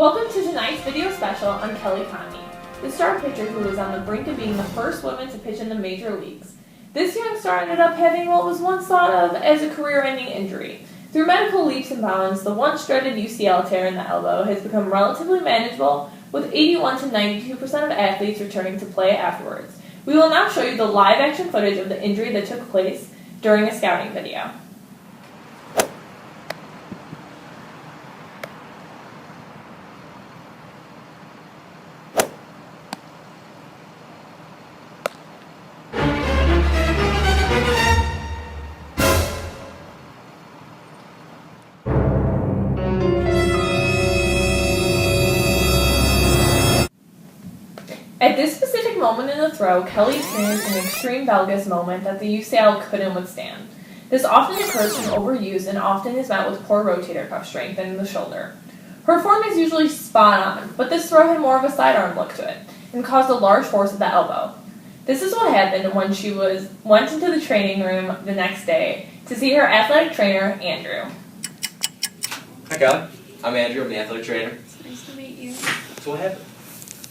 Welcome to tonight's video special on Kelly Conley, the star pitcher who was on the brink of being the first woman to pitch in the major leagues. This young star ended up having what was once thought of as a career-ending injury. Through medical leaps and bounds, the once dreaded UCL tear in the elbow has become relatively manageable, with 81 to 92% of athletes returning to play afterwards. We will now show you the live-action footage of the injury that took place during a scouting video. At this specific moment in the throw, Kelly experienced an extreme valgus moment that the UCL couldn't withstand. This often occurs from overuse and often is met with poor rotator cuff strength in the shoulder. Her form is usually spot on, but this throw had more of a sidearm look to it and caused a large force at the elbow. This is what happened when she went into the training room the next day to see her athletic trainer, Andrew. Hi, Kelly. I'm Andrew. I'm the athletic trainer. It's nice to meet you. So what happened?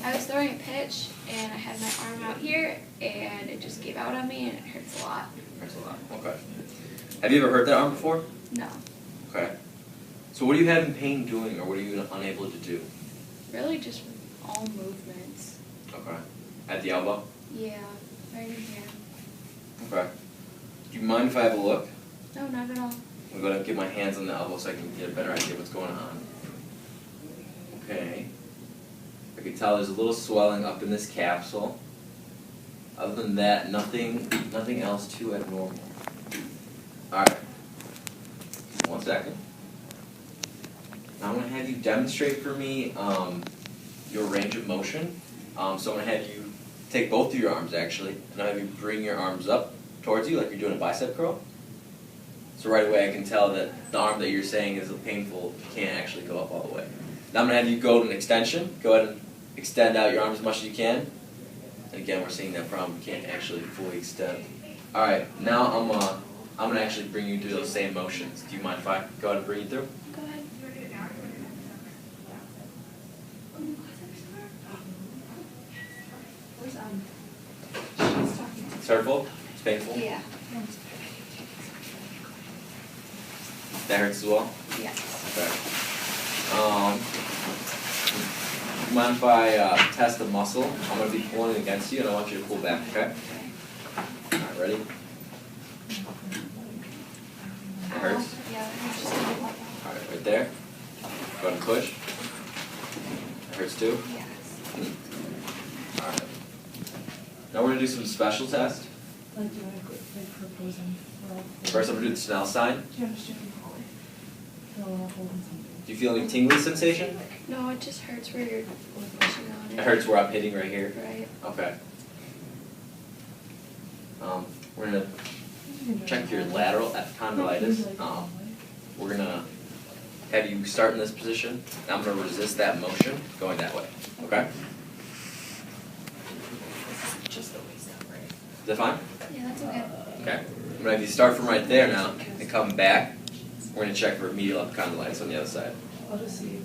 I was throwing a pitch, and I had my arm out here, and it just gave out on me, and it hurts a lot. Hurts a lot. Okay. Have you ever hurt that arm before? No. Okay. So what are you having pain doing, or what are you unable to do? Really just all movements. Okay. At the elbow? Yeah, right in here. Okay. Do you mind if I have a look? No, not at all. I'm going to get my hands on the elbow so I can get a better idea of what's going on. Okay. I can tell there's a little swelling up in this capsule. Other than that, nothing else too abnormal. Alright. 1 second. Now I'm going to have you demonstrate for me your range of motion. So I'm going to have you take both of your arms actually, and I'll have you bring your arms up towards you like you're doing a bicep curl. So right away I can tell that the arm that you're saying is painful can't actually go up all the way. Now I'm going to have you go to an extension. Go ahead and extend out your arms as much as you can. And again, we're seeing that problem. You can't actually fully extend. All right, now I'm going to actually bring you through those same motions. Do you mind if I go ahead and bring you through? Go ahead. It's hurtful? It's painful? Yeah. That hurts as well? Yes. Okay. Do you mind if I test the muscle? I'm going to be pulling it against you, and I want you to pull back, okay? All right, ready? It hurts? Yeah, it's just a little. All right, right there. Go ahead and push. It hurts too? Yes. All right. Now we're going to do some special tests. First, I'm going to do the Snell sign. Do you feel any tingling sensation? No, it just hurts where you're pushing on it. It hurts where I'm hitting right here? Right. Okay. We're going to check your lateral epicondylitis. We're going to have you start in this position, and I'm going to resist that motion going that way. Okay? Just the waist up, right? Is that fine? Yeah, that's okay. Okay. I'm going to have you start from right there now and come back. We're going to check for medial epicondylitis on the other side. I'll just see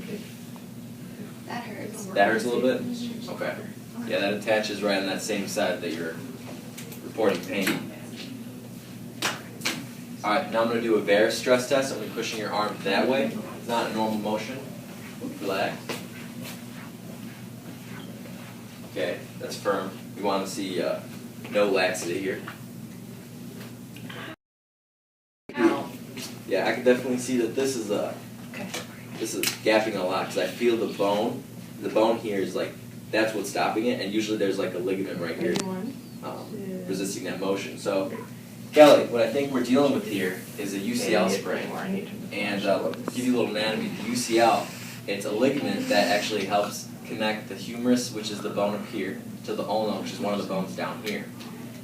That hurts. That hurts a little bit? Okay. Yeah, that attaches right on that same side that you're reporting pain. Alright, now I'm going to do a Varus stress test. I'm going to be pushing your arm that way. It's not a normal motion. Relax. Okay, that's firm. We want to see no laxity here. Yeah, I can definitely see that this is gapping a lot because I feel the bone. The bone here is like, that's what's stopping it, and usually there's like a ligament right here resisting that motion. So, Kelly, what I think we're dealing with here is a UCL sprain. And to give you a little anatomy, the UCL, it's a ligament that actually helps connect the humerus, which is the bone up here, to the ulna, which is one of the bones down here.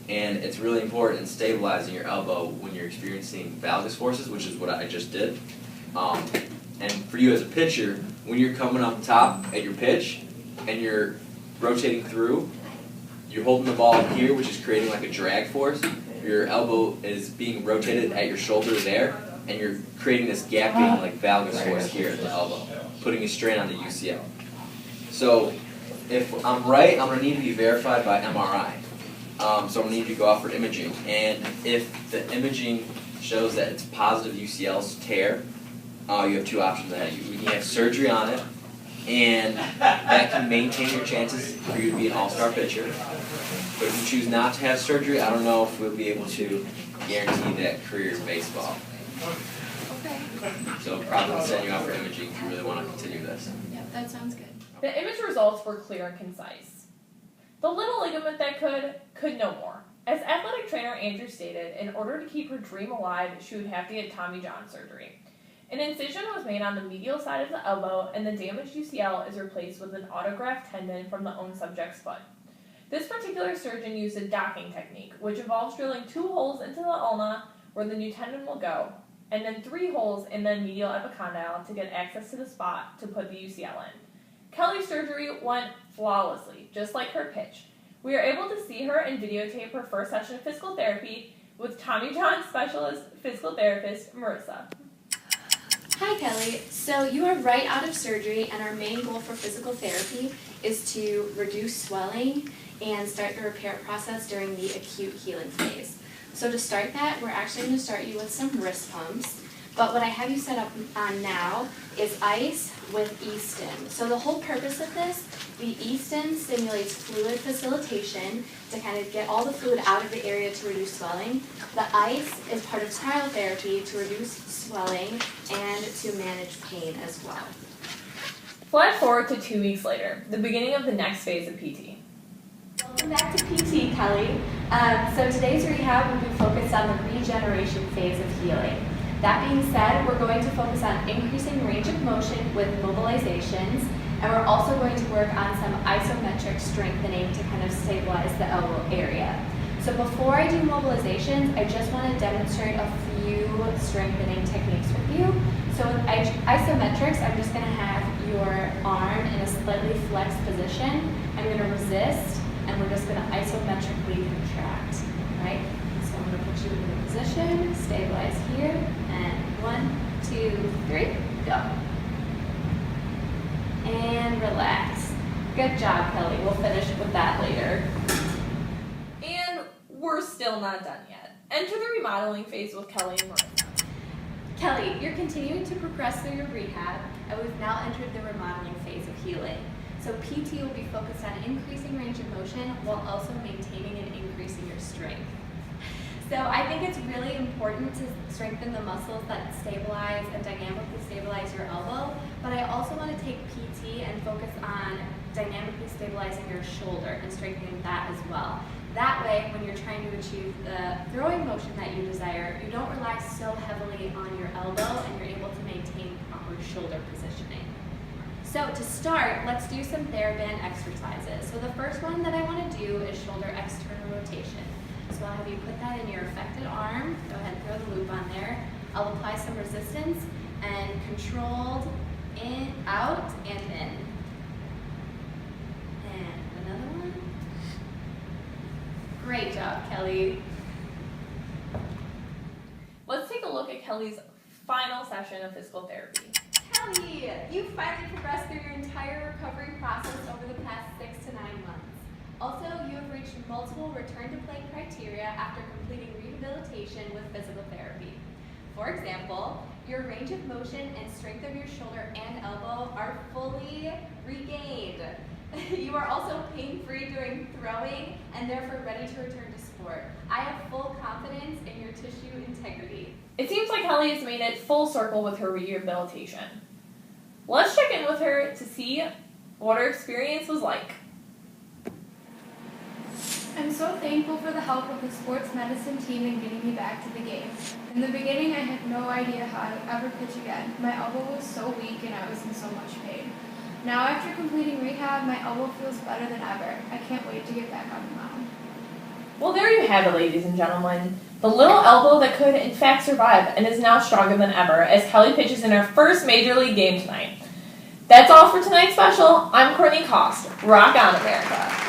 And it's really important in stabilizing your elbow when you're experiencing valgus forces, which is what I just did. And for you as a pitcher, when you're coming up top at your pitch and you're rotating through, you're holding the ball here, which is creating like a drag force. Your elbow is being rotated at your shoulder there, and you're creating this gaping like valgus force here at the elbow, putting a strain on the UCL. So if I'm right, I'm going to need to be verified by MRI. So I'm going to need to go out for imaging. And if the imaging shows that it's positive UCL tear, you have two options ahead of you. You can have surgery on it, and that can maintain your chances for you to be an all-star pitcher. But if you choose not to have surgery, I don't know if we'll be able to guarantee that career in baseball. Okay. So probably send you out for imaging if you really want to continue this. Yep, that sounds good. The image results were clear and concise. The little ligament that could no more. As athletic trainer Andrew stated, in order to keep her dream alive, she would have to get Tommy John surgery. An incision was made on the medial side of the elbow, and the damaged UCL is replaced with an autograft tendon from the own subject's foot. This particular surgeon used a docking technique, which involves drilling 2 holes into the ulna where the new tendon will go, and then 3 holes in the medial epicondyle to get access to the spot to put the UCL in. Kelly's surgery went flawlessly, just like her pitch. We are able to see her and videotape her first session of physical therapy with Tommy John specialist physical therapist Marissa. Hi Kelly, so you are right out of surgery and our main goal for physical therapy is to reduce swelling and start the repair process during the acute healing phase. So to start that, we're actually going to start you with some wrist pumps, but what I have you set up on now is ice with Easton. So the whole purpose of this, the Easton stimulates fluid facilitation to kind of get all the fluid out of the area to reduce swelling. The ice is part of cryotherapy to reduce swelling and to manage pain as well. Flash forward to 2 weeks later, the beginning of the next phase of PT. Welcome back to PT, Kelly. So today's rehab will be focused on the regeneration phase of healing. That being said, we're going to focus on increasing range of motion with mobilizations, and we're also going to work on some isometric strengthening to kind of stabilize the elbow area. So before I do mobilizations, I just want to demonstrate a few strengthening techniques with you. So with isometrics, I'm just going to have your arm in a slightly flexed position. I'm going to resist, and we're just going to isometrically contract, right? So I'm going to put you in a position, stabilize here, and 1, 2, 3, go. And relax. Good job, Kelly. We'll finish with that later. And we're still not done yet. Enter the remodeling phase with Kelly and Marissa. Kelly, you're continuing to progress through your rehab, and we've now entered the remodeling phase of healing. So PT will be focused on increasing range of motion while also maintaining and increasing your strength. So I think it's really important to strengthen the muscles that stabilize and dynamically stabilize your elbow, but I also want to take PT and focus on dynamically stabilizing your shoulder and strengthening that as well. That way, when you're trying to achieve the throwing motion that you desire, you don't rely so heavily on your elbow and you're able to maintain proper shoulder positioning. So to start, let's do some TheraBand exercises. So the first one that I want to do is shoulder external rotation. So I'll have you put that in your affected arm. Go ahead and throw the loop on there. I'll apply some resistance and controlled in, out, and in. And another one. Great job, Kelly. Let's take a look at Kelly's final session of physical therapy. Kelly, you finally progressed through your entire recovery process over the past 6 to 9 months. Also, you have reached multiple return-to-play criteria after completing rehabilitation with physical therapy. For example, your range of motion and strength of your shoulder and elbow are fully regained. You are also pain-free during throwing and therefore ready to return to sport. I have full confidence in your tissue integrity. It seems like Kelly has made it full circle with her rehabilitation. Let's check in with her to see what her experience was like. I'm so thankful for the help of the sports medicine team in getting me back to the game. In the beginning, I had no idea how I would ever pitch again. My elbow was so weak and I was in so much pain. Now, after completing rehab, my elbow feels better than ever. I can't wait to get back on the mound. Well, there you have it, ladies and gentlemen. The little elbow that could, in fact, survive and is now stronger than ever as Kelly pitches in her first Major League game tonight. That's all for tonight's special. I'm Courtney Cost. Rock on, America.